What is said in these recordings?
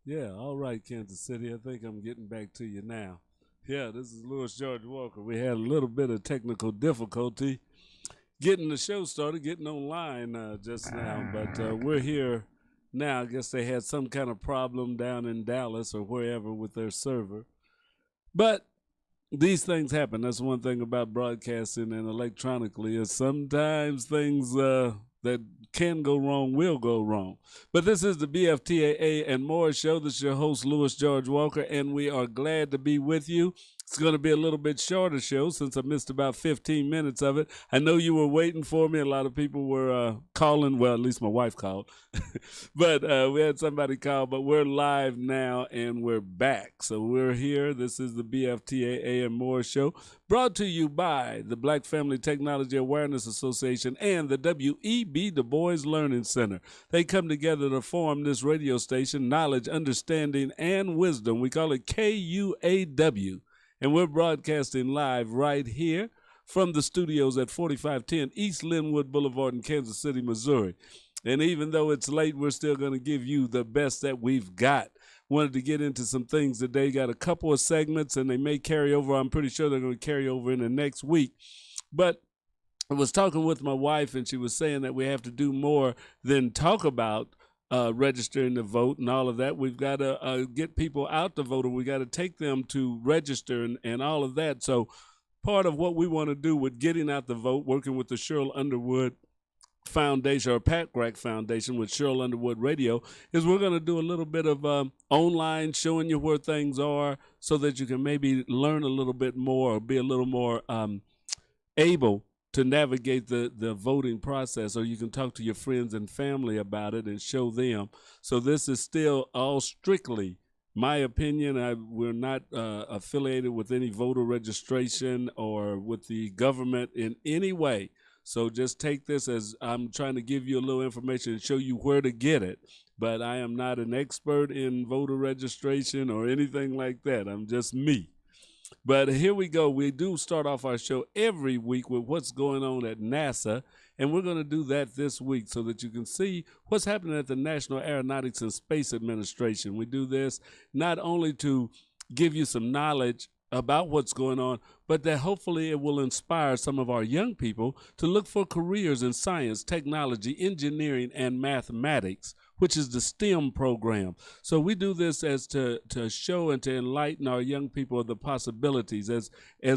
Yeah, all right, Kansas City. I think I'm getting back to you now. Yeah, this is Louis George Walker. We had a little bit of technical difficulty getting the show started, getting online just now, but we're here now. I guess they had some kind of problem down in Dallas or wherever with their server. But these things happen. That's one thing about broadcasting and electronically is sometimes things that can go wrong will go wrong. But this is the BFTAA and more show. This is your host, Louis George Walker, and we are glad to be with you. It's going to be a little bit shorter show since I missed about 15 minutes of it. I know you were waiting for me. A lot of people were calling. Well, at least my wife called. But we had somebody call. But we're live now, and we're back. So we're here. This is the BFTAA and more show, brought to you by the Black Family Technology Awareness Association and the WEB Du Bois Learning Center. They come together to form this radio station, Knowledge, Understanding, and Wisdom. We call it KUAW. And we're broadcasting live right here from the studios at 4510 East Linwood Boulevard in Kansas City, Missouri. And even though it's late, we're still going to give you the best that we've got. Wanted to get into some things today. Got a couple of segments, and they may carry over. I'm pretty sure they're going to carry over in the next week. But I was talking with my wife, and she was saying that we have to do more than talk about registering to vote and all of that. We've got to get people out to vote, and we got to take them to register and all of that. So part of what we want to do with getting out the vote, working with the Cheryl Underwood Foundation or Pat Crack Foundation with Cheryl Underwood Radio, is we're going to do a little bit of online showing you where things are so that you can maybe learn a little bit more or be a little more able to navigate the voting process, or you can talk to your friends and family about it and show them. So this is still all strictly my opinion. We're not affiliated with any voter registration or with the government in any way. So just take this as I'm trying to give you a little information and show you where to get it. But I am not an expert in voter registration or anything like that. I'm just me. But here we go. We do start off our show every week with what's going on at NASA, and we're going to do that this week so that you can see what's happening at the National Aeronautics and Space Administration. We do this not only to give you some knowledge about what's going on, but that hopefully it will inspire some of our young people to look for careers in science, technology, engineering, and mathematics, which is the STEM program. So we do this as to show and to enlighten our young people of the possibilities, as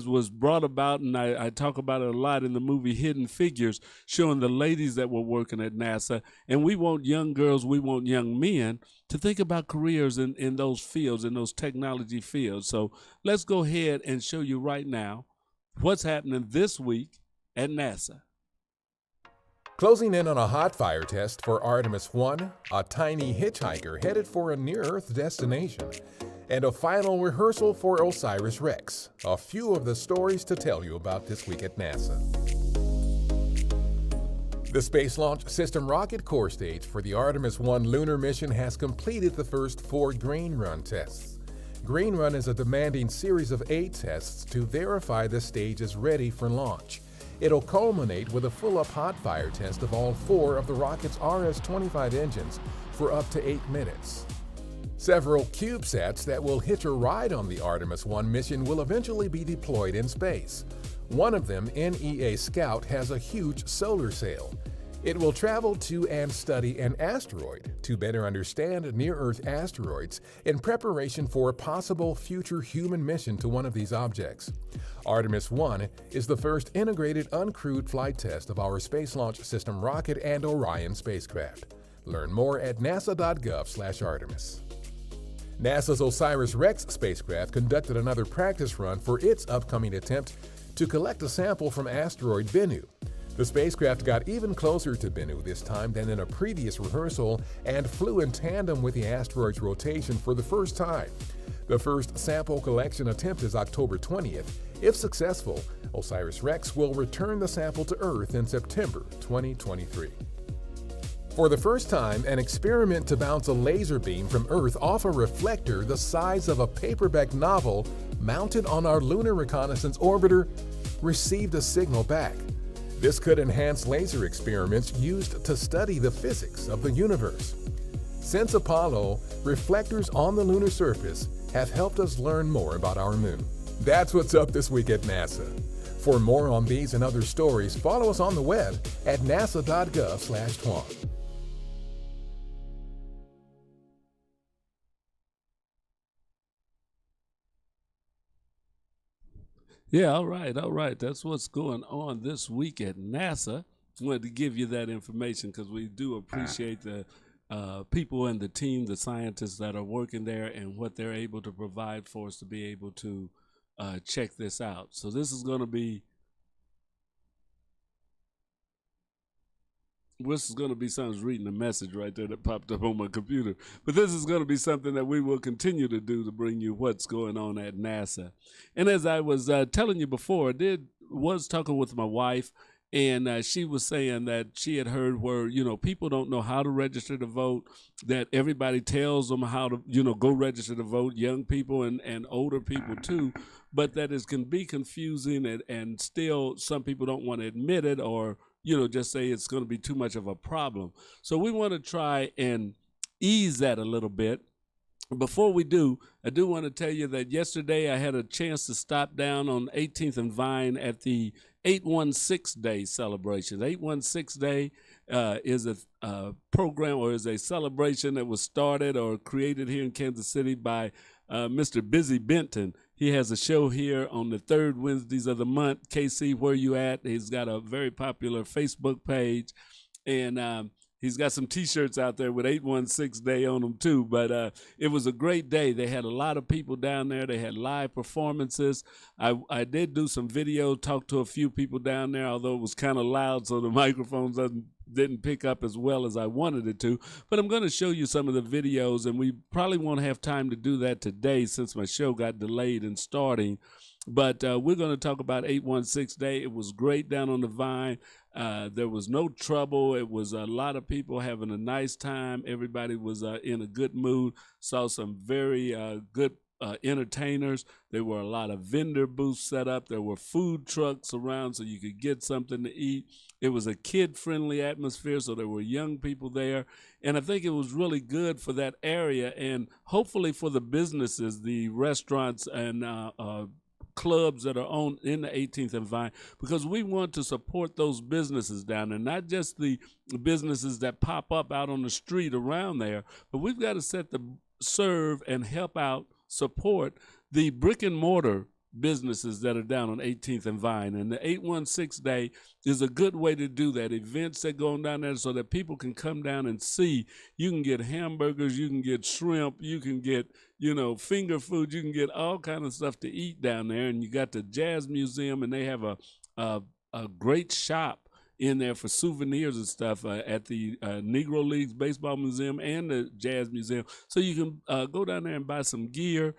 was brought about, and I talk about it a lot in the movie Hidden Figures, showing the ladies that were working at NASA. And we want young girls, we want young men to think about careers in those fields, in those technology fields. So let's go ahead and show you right now what's happening this week at NASA. Closing in on a hot fire test for Artemis 1, a tiny hitchhiker headed for a near-Earth destination, and a final rehearsal for OSIRIS-REx. A few of the stories to tell you about this week at NASA. The Space Launch System rocket core stage for the Artemis 1 lunar mission has completed the first 4 Green Run tests. Green Run is a demanding series of 8 tests to verify the stage is ready for launch. It'll culminate with a full-up hot fire test of all 4 of the rocket's RS-25 engines for up to 8 minutes. Several CubeSats that will hitch a ride on the Artemis 1 mission will eventually be deployed in space. One of them, NEA Scout, has a huge solar sail. It will travel to and study an asteroid to better understand near-Earth asteroids in preparation for a possible future human mission to one of these objects. Artemis 1 is the first integrated uncrewed flight test of our Space Launch System rocket and Orion spacecraft. Learn more at nasa.gov/Artemis. NASA's OSIRIS-REx spacecraft conducted another practice run for its upcoming attempt to collect a sample from asteroid Bennu. The spacecraft got even closer to Bennu this time than in a previous rehearsal and flew in tandem with the asteroid's rotation for the first time. The first sample collection attempt is October 20th. If successful, OSIRIS-REx will return the sample to Earth in September 2023. For the first time, an experiment to bounce a laser beam from Earth off a reflector the size of a paperback novel mounted on our Lunar Reconnaissance Orbiter received a signal back. This could enhance laser experiments used to study the physics of the universe. Since Apollo, reflectors on the lunar surface have helped us learn more about our moon. That's what's up this week at NASA. For more on these and other stories, follow us on the web at nasa.gov/KUAW. Yeah, all right, all right. That's what's going on this week at NASA. Wanted to give you that information because we do appreciate the people and the team, the scientists that are working there, and what they're able to provide for us to be able to check this out. So this is going to be someone's reading a message right there that popped up on my computer. But this is going to be something that we will continue to do to bring you what's going on at NASA. And as I was telling you before, I was talking with my wife, and she was saying that she had heard where, people don't know how to register to vote, that everybody tells them how to, go register to vote, young people and older people too, but that it can be confusing and still some people don't want to admit it or, just say it's going to be too much of a problem. So we want to try and ease that a little bit. Before we do, I do want to tell you that yesterday I had a chance to stop down on 18th and Vine at the 816 Day celebration. 816 Day is a program or is a celebration that was started or created here in Kansas City by Mr. Busy Benton. He has a show here on the third Wednesdays of the month. KC, where you at? He's got a very popular Facebook page, and he's got some T-shirts out there with 816 Day on them too. But it was a great day. They had a lot of people down there. They had live performances. I did do some video, talk to a few people down there, although it was kind of loud, so the microphones didn't pick up as well as I wanted it to. But I'm going to show you some of the videos, and we probably won't have time to do that today since my show got delayed in starting. But we're going to talk about 816 Day. It was great down on the Vine. There was no trouble. It was a lot of people having a nice time. Everybody was in a good mood. Saw some very good entertainers. There were a lot of vendor booths set up. There were food trucks around so you could get something to eat. It was a kid-friendly atmosphere, so there were young people there. And I think it was really good for that area and hopefully for the businesses, the restaurants and clubs that are on in the 18th and Vine, because we want to support those businesses down there, not just the businesses that pop up out on the street around there, but we've got to serve and help out, support the brick and mortar businesses that are down on 18th and Vine. And the 816 Day is a good way to do that. Events that go on down there so that people can come down and see. You can get hamburgers, you can get shrimp, you can get, finger food, you can get all kind of stuff to eat down there. And you got the Jazz Museum, and they have a great shop in there for souvenirs and stuff at the Negro Leagues Baseball Museum and the Jazz Museum. So you can go down there and buy some gear,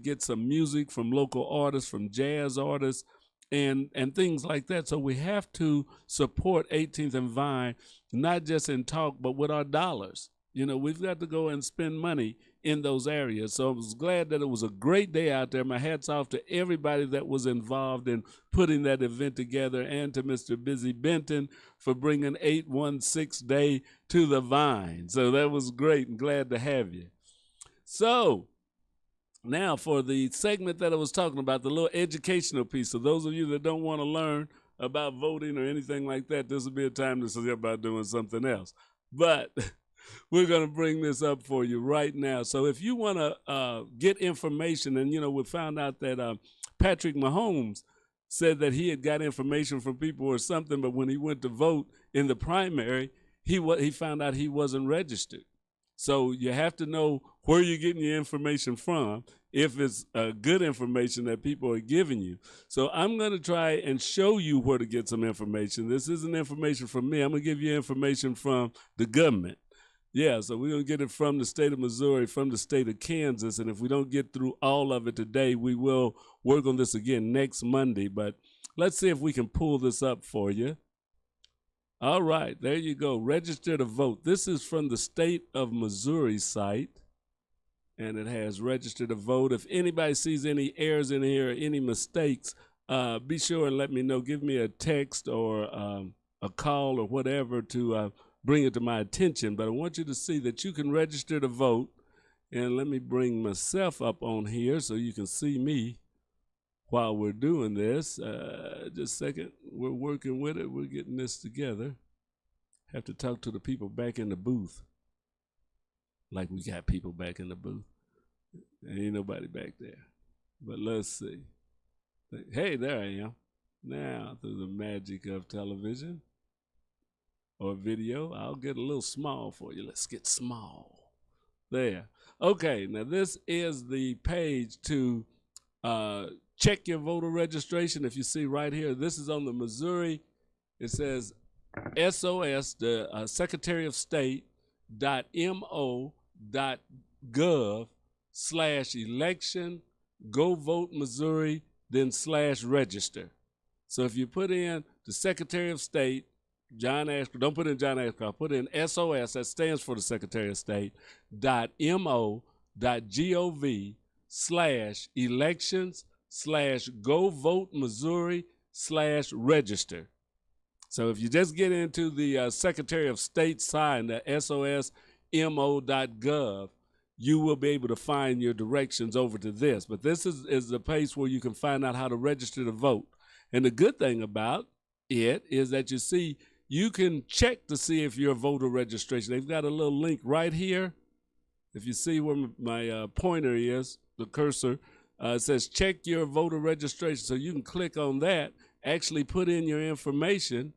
get some music from local artists, from jazz artists, and things like that. So we have to support 18th and Vine, not just in talk, but with our dollars. We've got to go and spend money in those areas. So I was glad that it was a great day out there. My hat's off to everybody that was involved in putting that event together, and to Mr. Busy Benton for bringing 816 Day to the Vine. So that was great, and glad to have you. So now for the segment that I was talking about, the little educational piece. So those of you that don't want to learn about voting or anything like that, this will be a time to see about doing something else. But we're going to bring this up for you right now. So if you want to get information, and, we found out that Patrick Mahomes said that he had got information from people or something, but when he went to vote in the primary, he found out he wasn't registered. So you have to know where you're getting your information from, if it's good information that people are giving you. So I'm going to try and show you where to get some information. This isn't information from me. I'm going to give you information from the government. Yeah, so we're going to get it from the state of Missouri, from the state of Kansas, and if we don't get through all of it today, we will work on this again next Monday. But let's see if we can pull this up for you. All right, there you go. Register to vote. This is from the state of Missouri site, and it has register to vote. If anybody sees any errors in here or any mistakes, be sure and let me know. Give me a text or a call or whatever to bring it to my attention, but I want you to see that you can register to vote. And let me bring myself up on here so you can see me while we're doing this. Just a second. We're working with it. We're getting this together. Have to talk to the people back in the booth. Like we got people back in the booth. There ain't nobody back there. But let's see. Hey, there I am. Now, through the magic of television or video, I'll get a little small for you. Let's get small. There. Okay, now this is the page to check your voter registration. If you see right here, this is on the Missouri. It says SOS, the Secretary of State .mo.gov/election, go vote Missouri, then /register. So if you put in the Secretary of State, John Ashcroft, don't put in John Ashcroft, put in SOS, that stands for the Secretary of State, .mo.gov/elections/go vote Missouri /register. So if you just get into the Secretary of State sign, the SOSMO.gov, you will be able to find your directions over to this. But this is the place where you can find out how to register to vote. And the good thing about it is that you see, you can check to see if your voter registration, they've got a little link right here. If you see where my pointer is, the cursor, it says check your voter registration. So you can click on that, actually put in your information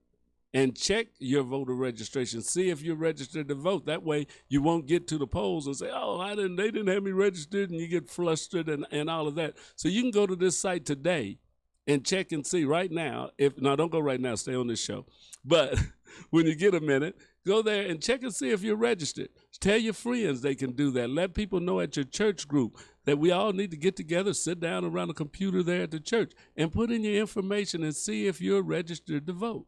and check your voter registration. See if you're registered to vote. That way you won't get to the polls and say, oh, they didn't have me registered, and you get flustered and all of that. So you can go to this site today and check and see right now. No, don't go right now, stay on this show. But when you get a minute, go there and check and see if you're registered. Tell your friends they can do that. Let people know at your church group that we all need to get together, sit down around the computer there at the church and put in your information and see if you're registered to vote.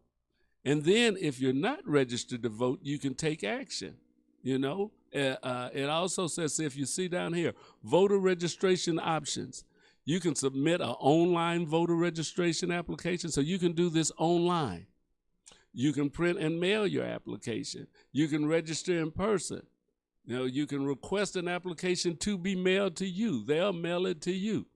And then if you're not registered to vote, you can take action. You know, it also says, if you see down here, voter registration options. You can submit an online voter registration application, so you can do this online. You can print and mail your application. You can register in person. You know, you can request an application to be mailed to you. They'll mail it to you.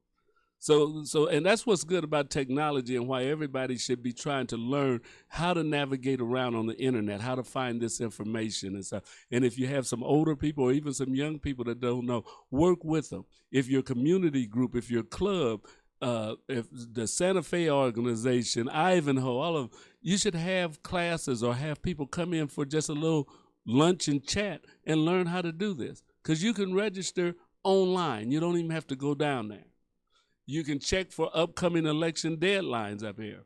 So, and that's what's good about technology and why everybody should be trying to learn how to navigate around on the internet, how to find this information and stuff. And if you have some older people or even some young people that don't know, work with them. If your community group, if your club, if the Santa Fe organization, Ivanhoe, all of them, you should have classes or have people come in for just a little lunch and chat and learn how to do this. Because you can register online. You don't even have to go down there. You can check for upcoming election deadlines up here.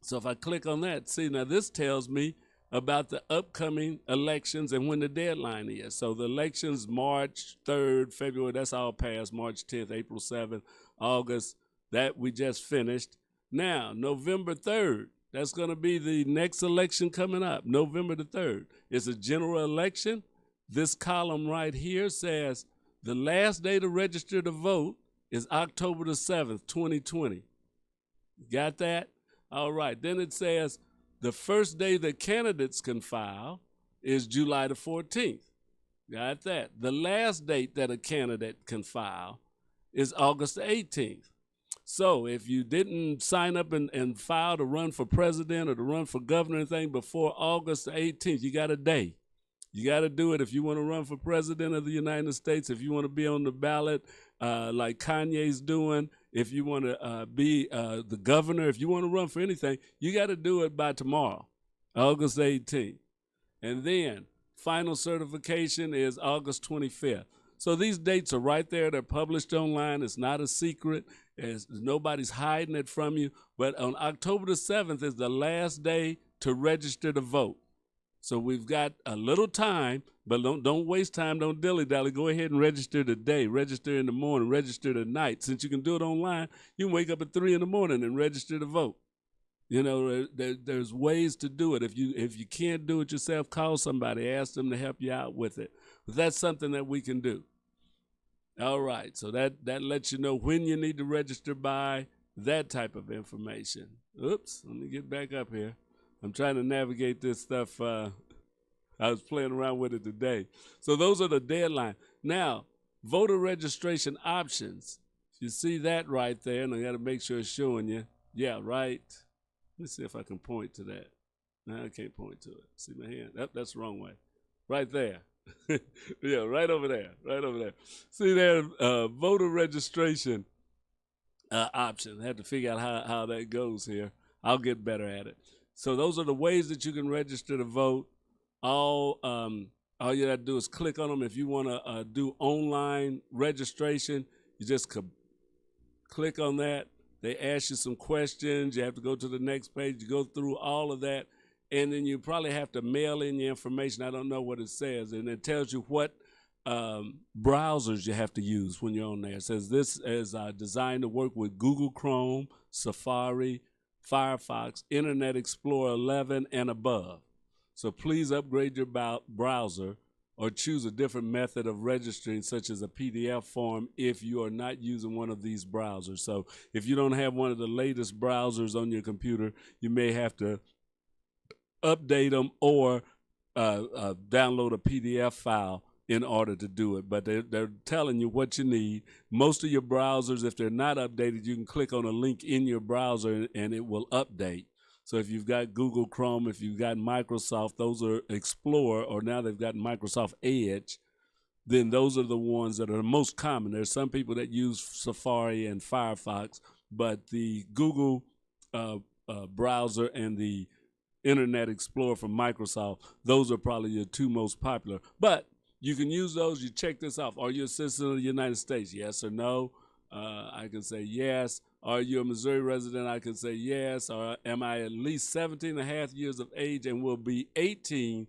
So if I click on that, see, now this tells me about the upcoming elections and when the deadline is. So the elections, March 3rd, February, that's all passed, March 10th, April 7th, August, that we just finished. Now, November 3rd, that's going to be the next election coming up, November the 3rd. It's a general election. This column right here says the last day to register to vote is October the 7th, 2020. Got that? All right. Then it says the first day that candidates can file is July the 14th. Got that? The last date that a candidate can file is August the 18th. So if you didn't sign up and file to run for president or to run for governor or anything before August the 18th, you got a day. You got to do it if you want to run for president of the United States, if you want to be on the ballot like Kanye's doing, if you want to be the governor, if you want to run for anything, you got to do it by tomorrow, August 18th. And then final certification is August 25th. So these dates are right there. They're published online. It's not a secret. Nobody's hiding it from you. But on October the 7th is the last day to register to vote. So we've got a little time, but don't waste time. Don't dilly-dally. Go ahead and register today. Register in the morning. Register tonight. Since you can do it online, you can wake up at 3 in the morning and register to vote. You know, there's ways to do it. If you can't do it yourself, call somebody. Ask them to help you out with it. But that's something that we can do. All right. So that lets you know when you need to register by, that type of information. Oops. Let me get back up here. I'm trying to navigate this stuff I was playing around with it today. So those are the deadline. Now, voter registration options. You see that right there, and I got to make sure it's showing you. Yeah, right. Let's see if I can point to that. No, I can't point to it. See my hand? That's the wrong way. Right there. Yeah, right over there. Right over there. See there, voter registration option. I had to figure out how that goes here. I'll get better at it. So those are the ways that you can register to vote. All you have to do is click on them. If you want to do online registration, you just click on that. They ask you some questions. You have to go to the next page. You go through all of that, and then you probably have to mail in your information. I don't know what it says, and it tells you what browsers you have to use when you're on there. It says this is designed to work with Google Chrome, Safari, Firefox, Internet Explorer 11, and above. So please upgrade your browser or choose a different method of registering, such as a PDF form, if you are not using one of these browsers. So if you don't have one of the latest browsers on your computer, you may have to update them or download a PDF file in order to do it. But they're telling you what you need. Most of your browsers, if they're not updated, you can click on a link in your browser and it will update. So if you've got Google Chrome, if you've got Microsoft, those are Explorer, or now they've got Microsoft Edge, then those are the ones that are the most common. There's some people that use Safari and Firefox, but the Google browser and the Internet Explorer from Microsoft, those are probably your two most popular. But you can use those. You check this off. Are you a citizen of the United States? Yes or no? I can say yes. Are you a Missouri resident? I can say yes. Or am I at least 17 and a half years of age and will be 18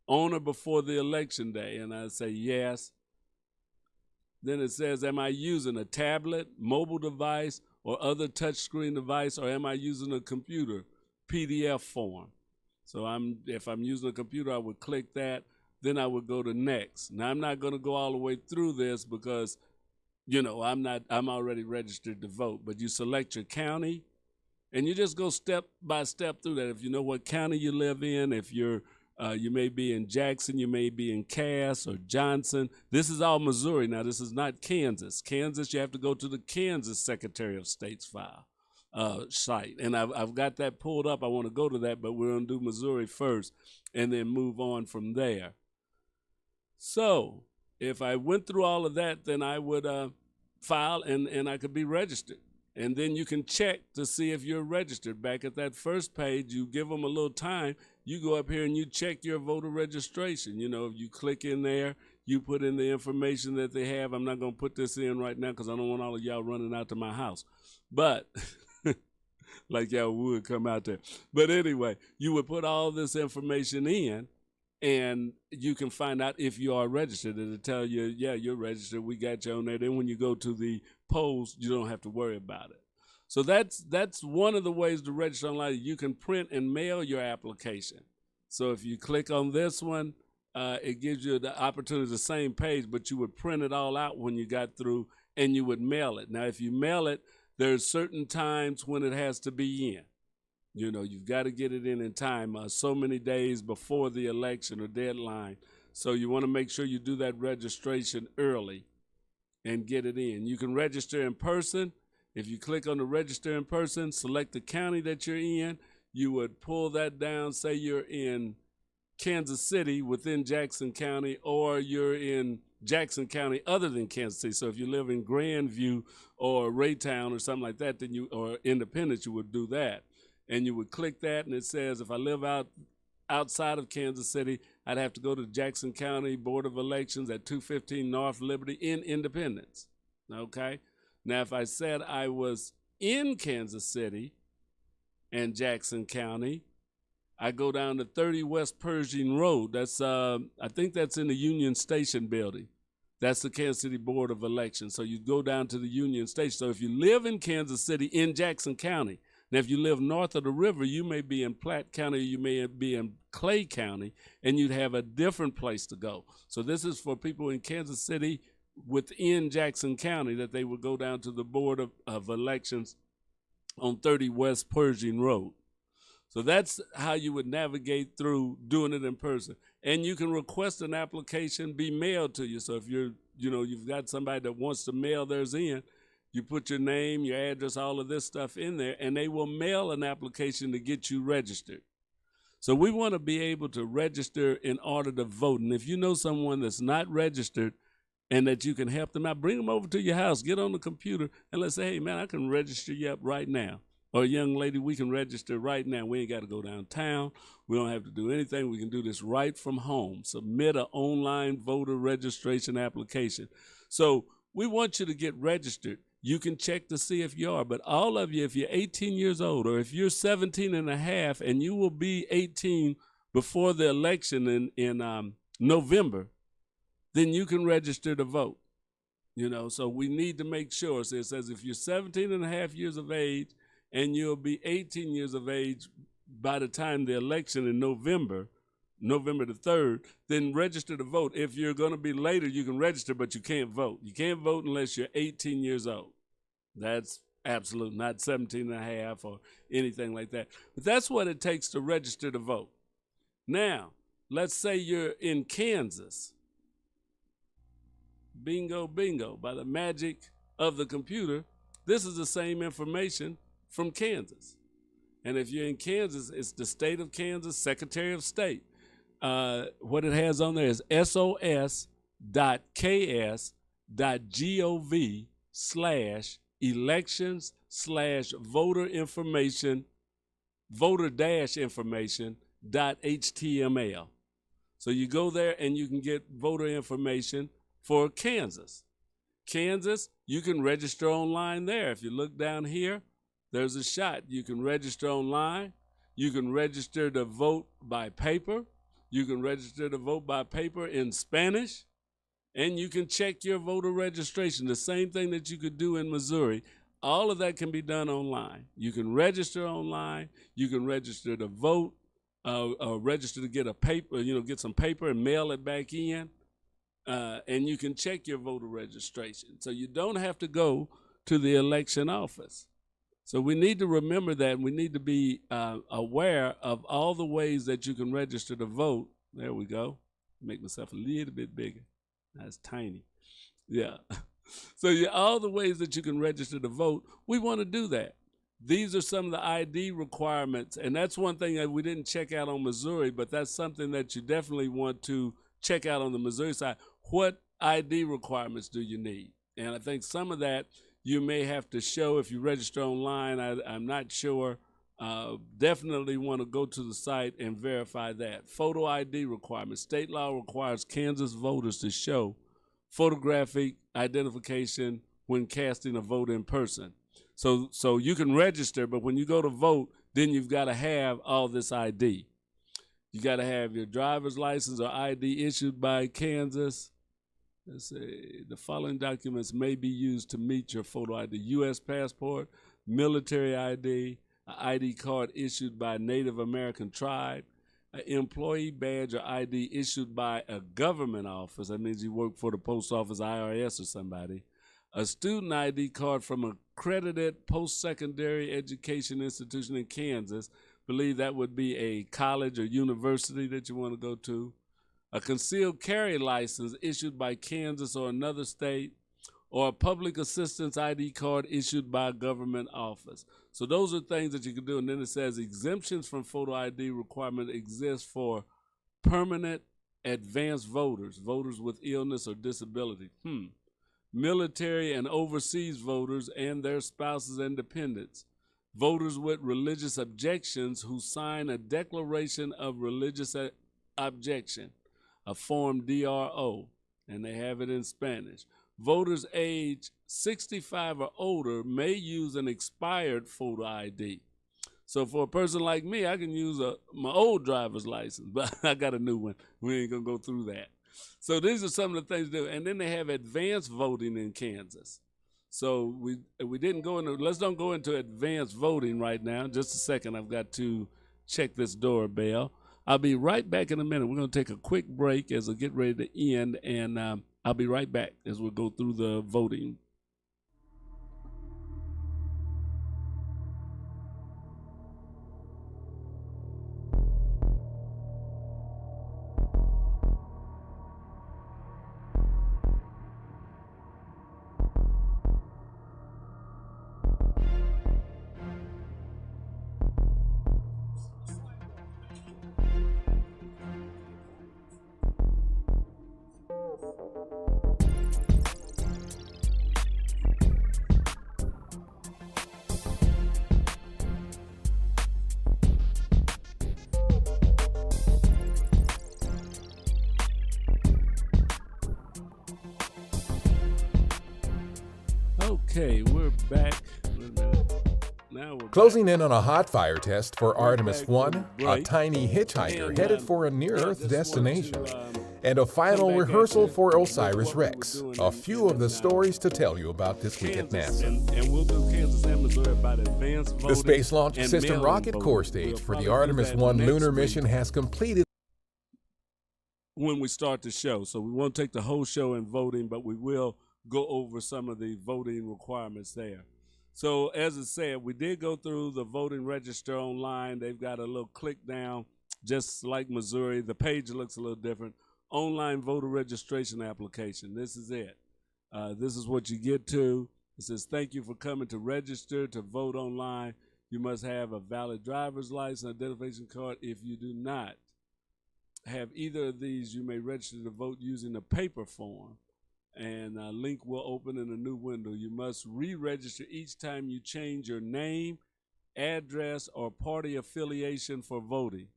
on or before the election day? And I say yes. Then it says, am I using a tablet, mobile device, or other touchscreen device, or am I using a computer, PDF form? So if I'm using a computer, I would click that. Then I would go to next. Now, I'm not going to go all the way through this because, I'm already registered to vote. But you select your county, and you just go step by step through that. If you know what county you live in, if you may be in Jackson, you may be in Cass or Johnson. This is all Missouri. Now, this is not Kansas. Kansas, you have to go to the Kansas Secretary of State's file site. And I've got that pulled up. I want to go to that, but we're going to do Missouri first and then move on from there. So if I went through all of that, then I would file and I could be registered. And then you can check to see if you're registered. Back at that first page, you give them a little time. You go up here and you check your voter registration. You click in there, you put in the information that they have. I'm not going to put this in right now because I don't want all of y'all running out to my house. But like y'all would come out there. But anyway, you would put all this information in, and you can find out if you are registered. It'll tell you, yeah, you're registered. We got you on there. Then when you go to the polls, you don't have to worry about it. So that's one of the ways to register online. You can print and mail your application. So if you click on this one, it gives you the opportunity, the same page, but you would print it all out when you got through, and you would mail it. Now, if you mail it, there's certain times when it has to be in. You've got to get it in time, so many days before the election or deadline. So you want to make sure you do that registration early and get it in. You can register in person. If you click on the register in person, select the county that you're in. You would pull that down, say you're in Kansas City within Jackson County, or you're in Jackson County other than Kansas City. So if you live in Grandview or Raytown or something like that, or Independence, you would do that. And you would click that, and it says, if I live outside of Kansas City, I'd have to go to Jackson County Board of Elections at 215 North Liberty in Independence. Okay? Now, if I said I was in Kansas City and Jackson County, I go down to 30 West Pershing Road. That's I think that's in the Union Station building. That's the Kansas City Board of Elections. So you go down to the Union Station. So if you live in Kansas City in Jackson County, now, if you live north of the river, you may be in Platte County, you may be in Clay County, and you'd have a different place to go. So this is for people in Kansas City within Jackson County, that they would go down to the Board of Elections on 30 West Pershing Road. So that's how you would navigate through doing it in person. and you can request an application be mailed to you. So if you've got somebody that wants to mail theirs in, you put your name, your address, all of this stuff in there, and they will mail an application to get you registered. So we want to be able to register in order to vote. And if you know someone that's not registered and that you can help them out, bring them over to your house, get on the computer, and let's say, hey, man, I can register you up right now. Or young lady, we can register right now. We ain't got to go downtown. We don't have to do anything. We can do this right from home. Submit an online voter registration application. So we want you to get registered. You can check to see if you are, but all of you, if you're 18 years old or if you're 17 and a half and you will be 18 before the election in November, then you can register to vote. So we need to make sure. So it says if you're 17 and a half years of age and you'll be 18 years of age by the time the election in November the 3rd, then register to vote. If you're going to be later, you can register, but you can't vote. You can't vote unless you're 18 years old. That's absolute, not 17 and a half or anything like that. But that's what it takes to register to vote. Now, let's say you're in Kansas. Bingo, bingo. By the magic of the computer, this is the same information from Kansas. And if you're in Kansas, it's the state of Kansas, Secretary of State. What it has on there is sos.ks.gov/elections/voter information, voter-information.html. So you go there and you can get voter information for Kansas. Kansas, you can register online there. If you look down here, there's a shot. You can register online. You can register to vote by paper. You can register to vote by paper in Spanish. And you can check your voter registration, the same thing that you could do in Missouri. All of that can be done online. You can register online. You can register to vote, register to get a paper, get some paper and mail it back in. And you can check your voter registration. So you don't have to go to the election office. So we need to remember that. We need to be aware of all the ways that you can register to vote. There we go. Make myself a little bit bigger. That's tiny. Yeah. So all the ways that you can register to vote, we want to do that. These are some of the ID requirements. And that's one thing that we didn't check out on Missouri, but that's something that you definitely want to check out on the Missouri side. What ID requirements do you need? And I think some of that you may have to show if you register online. I'm not sure. Definitely want to go to the site and verify that. Photo ID requirements. State law requires Kansas voters to show photographic identification when casting a vote in person. So you can register, but when you go to vote, then you've got to have all this ID. You got to have your driver's license or ID issued by Kansas. Let's see, the following documents may be used to meet your photo ID: U.S. passport, military ID, an ID card issued by a Native American tribe, an employee badge or ID issued by a government office. That means you work for the post office, IRS, or somebody. A student ID card from a accredited post-secondary education institution in Kansas. Believe that would be a college or university that you want to go to. A concealed carry license issued by Kansas or another state, or a public assistance ID card issued by a government office. So those are things that you can do. And then it says exemptions from photo ID requirement exist for permanent advanced voters, voters with illness or disability, military and overseas voters and their spouses and dependents, voters with religious objections who sign a declaration of religious objection, a form DRO, and they have it in Spanish. Voters age 65 or older may use an expired photo ID. So for a person like me, I can use my old driver's license, but I got a new one. We ain't gonna go through that. So these are some of the things to do. And then they have advanced voting in Kansas. So we didn't go into, let's don't go into advanced voting right now. Just a second, I've got to check this doorbell. I'll be right back in a minute. We're going to take a quick break as we get ready to end, and I'll be right back as we go through the voting. Okay, we're back. Wait a minute. Now we're Closing back. in on a hot fire test for Artemis back from 1, a break. tiny hitchhiker And, headed for a near-Earth just destination, want to, and a final come back rehearsal at you for with Osiris what we were Rex. doing A few of the in, stories to tell you about this week at Kansas, NASA. and we'll do Kansas and Missouri about advanced voting. The Space Launch and System mail-in rocket voting. core stage We'll for probably the do Artemis that 1 next lunar week mission has completed. when we start the show. So we won't take the whole show in voting, but we will go over some of the voting requirements there. So as I said, we did go through the voting register online. They've got a little click down, just like Missouri. The page looks a little different. Online voter registration application. This is it. This is what you get to. It says, thank you for coming to register to vote online. You must have a valid driver's license, identification card. If you do not have either of these, you may register to vote using a paper form, and a link will open in a new window. You must re-register each time you change your name, address, or party affiliation for voting.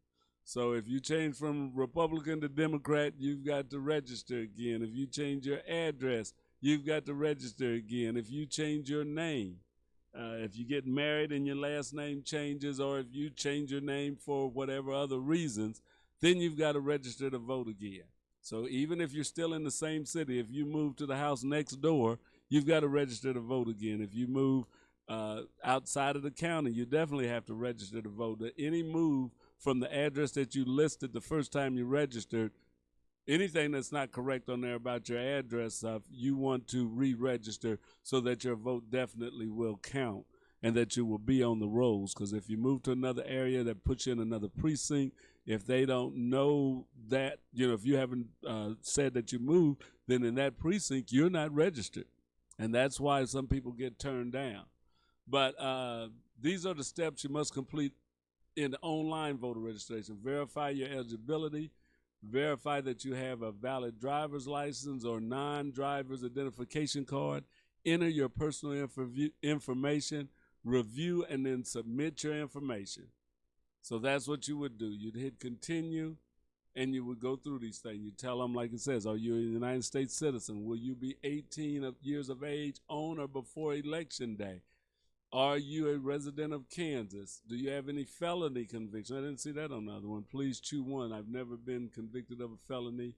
So if you change from Republican to Democrat, you've got to register again. If you change your address, you've got to register again. If you change your name, if you get married and your last name changes, or if you change your name for whatever other reasons, then you've got to register to vote again. So even if you're still in the same city, if you move to the house next door, you've got to register to vote again. If you move outside of the county, you definitely have to register to vote. Any move from the address that you listed the first time you registered, anything that's not correct on there about your address, you want to re-register so that your vote definitely will count and that you will be on the rolls. Because if you move to another area, that puts you in another precinct. If they don't know that, if you haven't said that you moved, then in that precinct, you're not registered. And that's why some people get turned down. But these are the steps you must complete in online voter registration. Verify your eligibility. Verify that you have a valid driver's license or non-driver's identification card. Enter your personal information. Review and then submit your information. So that's what you would do. You'd hit continue, and you would go through these things. You tell them, like it says, are you a United States citizen? Will you be 18 years of age on or before Election Day? Are you a resident of Kansas? Do you have any felony conviction? I didn't see that on the other one. Please choose one. I've never been convicted of a felony.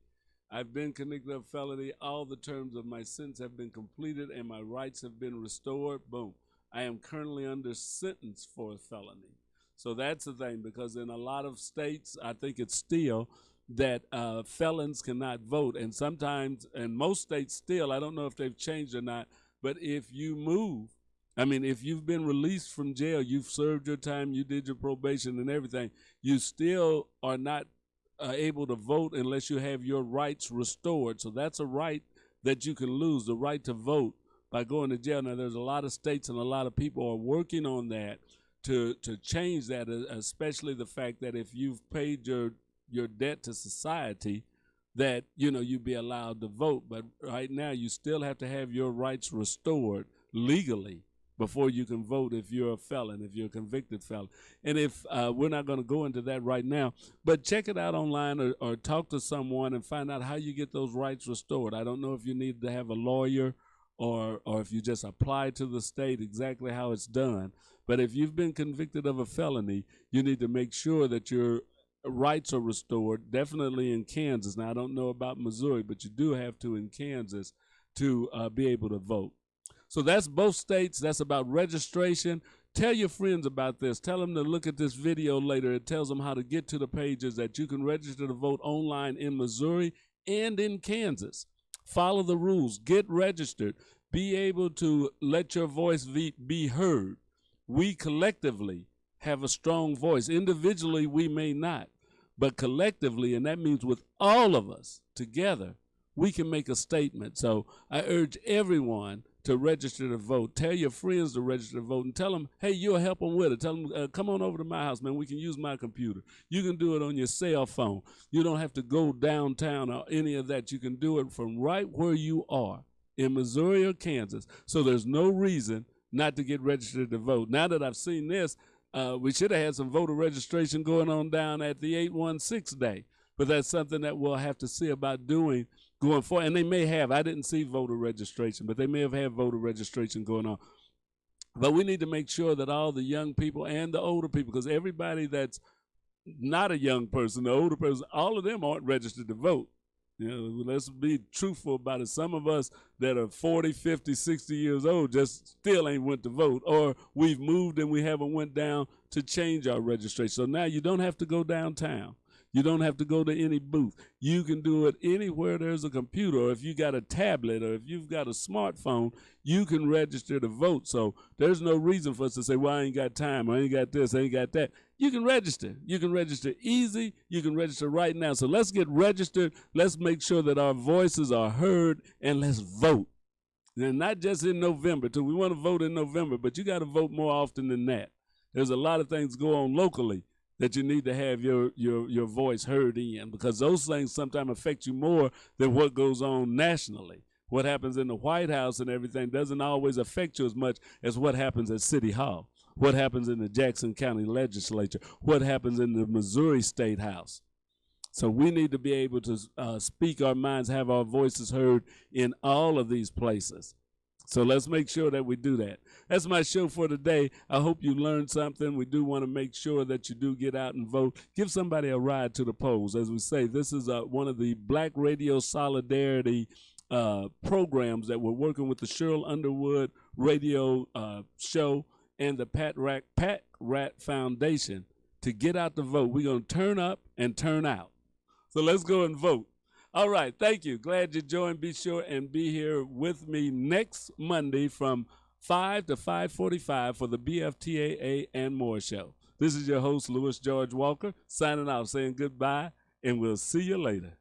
I've been convicted of a felony. All the terms of my sentence have been completed, and my rights have been restored. Boom. I am currently under sentence for a felony. So that's the thing, because in a lot of states, I think it's still that felons cannot vote. And sometimes, and most states still, I don't know if they've changed or not, but if you move, if you've been released from jail, you've served your time, you did your probation and everything, you still are not able to vote unless you have your rights restored. So that's a right that you can lose, the right to vote by going to jail. Now, there's a lot of states and a lot of people are working on that to change that, especially the fact that if you've paid your debt to society, that, you'd be allowed to vote. But right now, you still have to have your rights restored legally before you can vote if you're a felon, if you're a convicted felon. And if we're not going to go into that right now, but check it out online or talk to someone and find out how you get those rights restored. I don't know if you need to have a lawyer or if you just apply to the state, exactly how it's done. But if you've been convicted of a felony, you need to make sure that your rights are restored, definitely in Kansas. Now, I don't know about Missouri, but you do have to in Kansas to be able to vote. So that's both states. That's about registration. Tell your friends about this. Tell them to look at this video later. It tells them how to get to the pages that you can register to vote online in Missouri and in Kansas. Follow the rules. Get registered. Be able to let your voice be heard. We collectively have a strong voice. Individually, we may not, but collectively, and that means with all of us together, we can make a statement. So I urge everyone to register to vote. Tell your friends to register to vote and tell them, hey, you'll help them with it. Tell them, come on over to my house, man. We can use my computer. You can do it on your cell phone. You don't have to go downtown or any of that. You can do it from right where you are in Missouri or Kansas. So there's no reason not to get registered to vote. Now that I've seen this, we should have had some voter registration going on down at the 816 day, but that's something that we'll have to see about doing going forward. And they may have, I didn't see voter registration, but they may have had voter registration going on. But we need to make sure that all the young people and the older people, because everybody that's not a young person, the older person, all of them aren't registered to vote. You know, let's be truthful about it. Some of us that are 40, 50, 60 years old just still ain't went to vote, or we've moved and we haven't went down to change our registration. So now you don't have to go downtown. You don't have to go to any booth. You can do it anywhere there's a computer, or if you got a tablet, or if you've got a smartphone, you can register to vote. So there's no reason for us to say, well, I ain't got time, I ain't got this, I ain't got that. You can register. You can register easy. You can register right now. So let's get registered. Let's make sure that our voices are heard, and let's vote. And not just in November, too. We want to vote in November, but you got to vote more often than that. There's a lot of things go on locally that you need to have your voice heard in, because those things sometimes affect you more than what goes on nationally. What happens in the White House and everything doesn't always affect you as much as what happens at City Hall, what happens in the Jackson County Legislature, what happens in the Missouri State House. So we need to be able to speak our minds, have our voices heard in all of these places. So let's make sure that we do that. That's my show for today. I hope you learned something. We do want to make sure that you do get out and vote. Give somebody a ride to the polls. As we say, this is one of the Black Radio Solidarity programs that we're working with the Cheryl Underwood radio show and the Pat Rat Foundation to get out to vote. We're going to turn up and turn out. So let's go and vote. All right, thank you. Glad you joined. Be sure and be here with me next Monday from 5 to 5:45 for the BFTAA and More show. This is your host, Louis George Walker, signing out, saying goodbye, and we'll see you later.